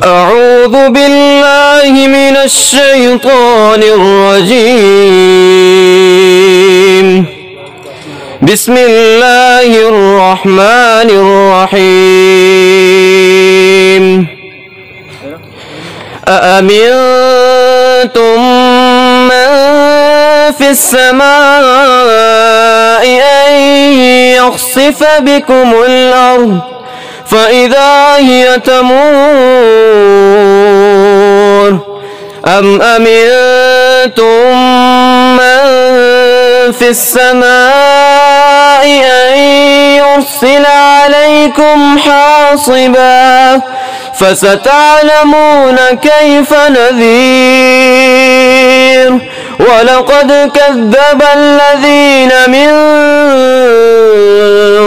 أعوذ बिल्लाहि मिनश्शैतानिर्रजीम। बिस्मिल्लाहिर्रहमानिर्रहीम। أأمنتم من في السماء أن يخسف بكم الأرض فإذا هي تمور أم أمنتم من في السماء أن يرسل عليكم حاصبا فستعلمون كيف نذير ولقد كذب الذين من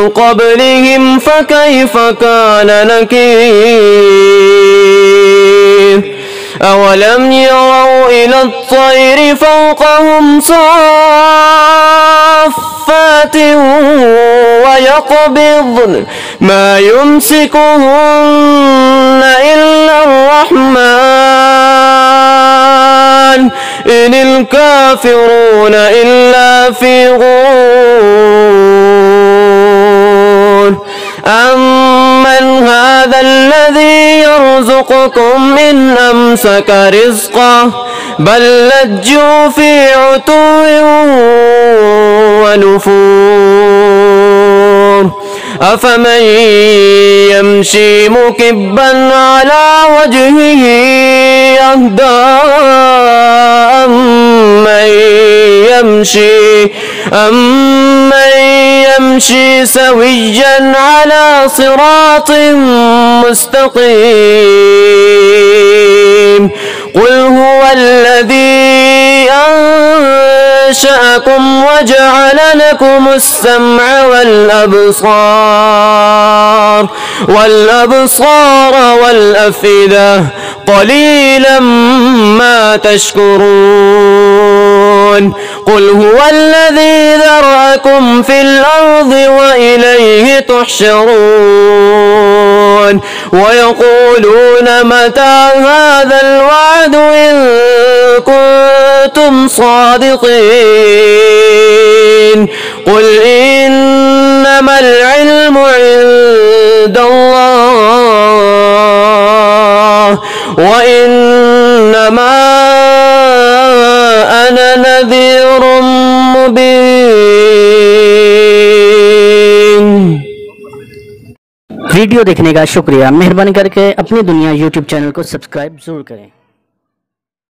قبلهم فكيف كان نكير أولم يروا إلى الطير فوقهم صافات ويقبضن ما يمسكهن إلا الرحمن إن الكافرون إلا في غرور أمن هذا الذي يرزقكم إن أمسك رزقه بل لجوا في عتو ونفور أفمن يمشي مكبا على وجهه أهدى أمن يمشي سويا على صراط مستقيم قل هو الذي أنشأكم وجعل لكم السمع والأبصار والأفئدة قليلا ما تشكرون قل هو الذي ذرأكم في الأرض وإليه تحشرون ويقولون متى هذا الوعد إن كنتم صادقين قل إنما العلم عند الله وإنما أنا نذير मुबीन। वीडियो देखने का शुक्रिया। मेहरबानी करके अपनी दुनिया यूट्यूब चैनल को सब्सक्राइब जरूर करें।